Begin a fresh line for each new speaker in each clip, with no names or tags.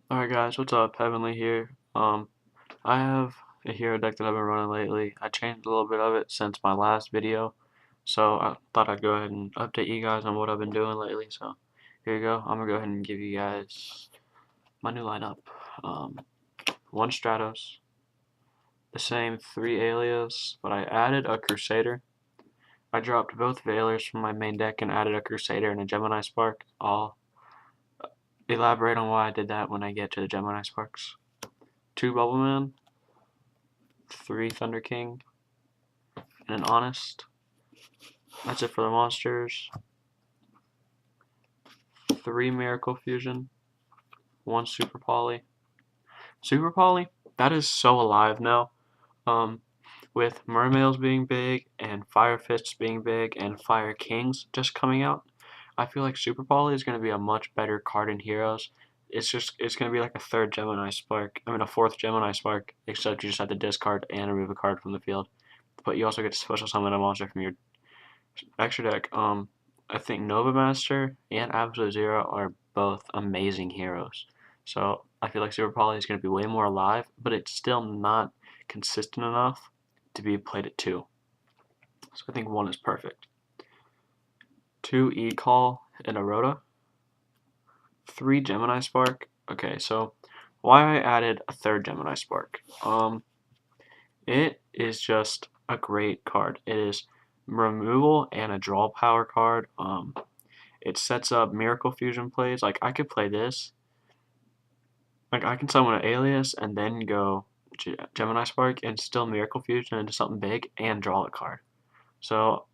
Alright guys, what's up? Heavenly here. I have a hero deck that I've been running lately. I changed a little bit of it since my last video, so I thought I'd go ahead and update you guys on what I've been doing lately. So here you go. I'm gonna go ahead and give you guys my new lineup. Um, one Stratos, the same three Alias, but I added a Crusader. I dropped both Veilers from my main deck and added a Crusader and a Gemini Spark. I'll elaborate on why I did that when I get to the Gemini Sparks. Two Bubbleman, three Thunder King, and an Honest. That's it for the monsters. Three Miracle Fusion, one Super Poly. Super Poly, that is so alive now. Um, with Mermails being big and Fire Fists being big and Fire Kings just coming out, I feel like Super Poly is going to be a much better card in Heroes. It's going to be like a third Gemini Spark. I mean a fourth Gemini Spark, except you just have to discard and remove a card from the field. But you also get to special summon a monster from your extra deck. I think Nova Master and Absolute Zero are both amazing heroes. So I feel like Super Poly is going to be way more alive, but it's still not consistent enough to be played at 2. So I think 1 is perfect. 2 E-Call and a Rhoda. 3 Gemini Spark. Okay, so why I added a third Gemini Spark. It is just a great card. It is removal and a draw power card. It sets up Miracle Fusion plays. Like I could play this. Like I can summon an Alias and then go Gemini Spark and still Miracle Fusion into something big and draw a card. So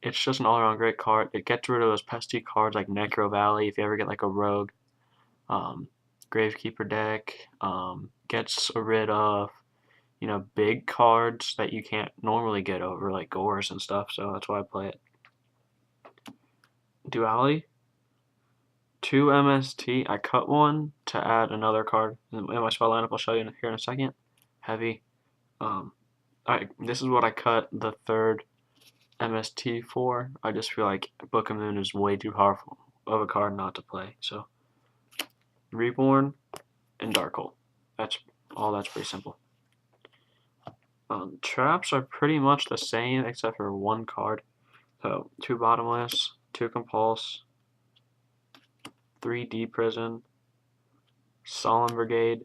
it's just an all-around great card. It gets rid of those pesky cards like Necro Valley if you ever get like a rogue. Um, Gravekeeper deck. Gets rid of big cards that you can't normally get over, like Gores and stuff, so that's why I play it. Duality. 2 MST. I cut one to add another card in my spell lineup. I'll show you here in a second. Heavy. This is what I cut the third MST for. I just feel like Book of Moon is way too powerful of a card not to play. So, Reborn and Darkhold. That's pretty simple. Traps are pretty much the same except for one card. So 2 Bottomless, 2 Compulse, 3 Deep Prison, Solemn Brigade,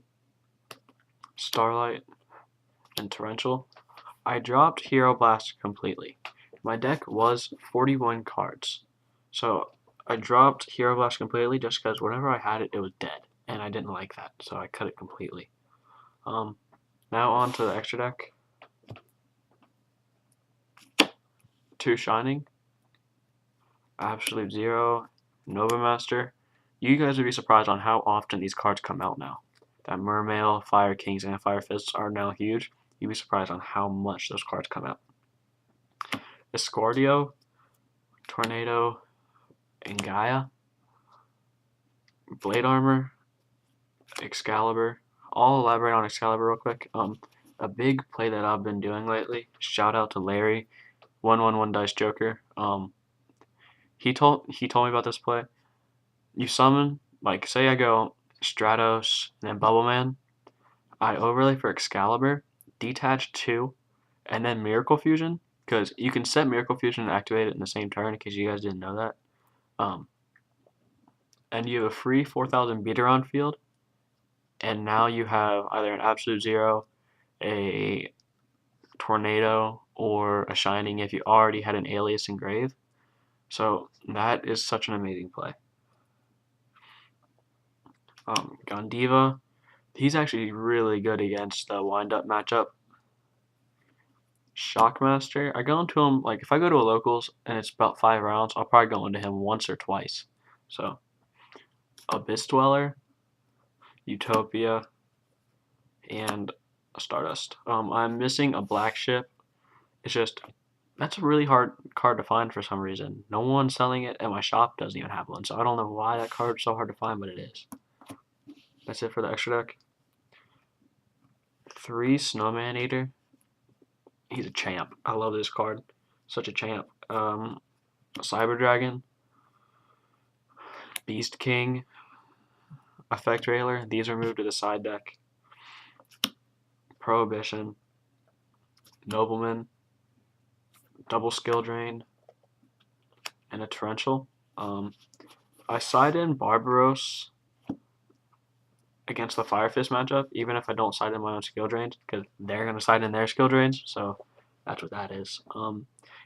Starlight, and Torrential. I dropped Hero Blast completely. My deck was 41 cards. So I dropped Hero Blast completely just because whenever I had it, it was dead. And I didn't like that, so I cut it completely. Now on to the extra deck. 2 Shining, Absolute Zero, Nova Master. You guys would be surprised on how often these cards come out now. That Mermail, Fire Kings, and Fire Fists are now huge. You'd be surprised on how much those cards come out. Escordio, Tornado, and Gaia. Blade Armor, Excalibur. I'll elaborate on Excalibur real quick. A big play that I've been doing lately. Shout out to Larry, 111 Dice Joker. He told me about this play. You summon, like say I go Stratos and then Bubbleman. I overlay for Excalibur, detach 2, and then Miracle Fusion, because you can set Miracle Fusion and activate it in the same turn, in case you guys didn't know that. And you have a free 4,000 beater on field, and now you have either an Absolute Zero, a Tornado, or a Shining if you already had an Alias in Grave. So that is such an amazing play. Gondiva, he's actually really good against the wind-up matchup. Shockmaster, I go into him, like if I go to a locals and it's about 5 rounds, I'll probably go into him once or twice. So, Abyss Dweller, Utopia, and a Stardust. I'm missing a Black Ship. It's just, that's a really hard card to find for some reason. No one's selling it, and my shop doesn't even have one, so I don't know why that card's so hard to find, but it is. That's it for the extra deck. 3 Snowman Eater. He's a champ. I love this card. Such a champ. Cyber Dragon, Beast King, Effect Railer. These are moved to the side deck. Prohibition. Nobleman. Double Skill Drain. And a Torrential. I side in Barbaros against the Fire Fist matchup, even if I don't side in my own skill drains, because they're going to side in their skill drains, so that's what that is.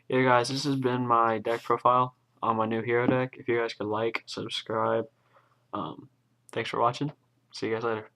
Yeah, guys, this has been my deck profile on my new hero deck. If you guys could like, subscribe. Thanks for watching. See you guys later.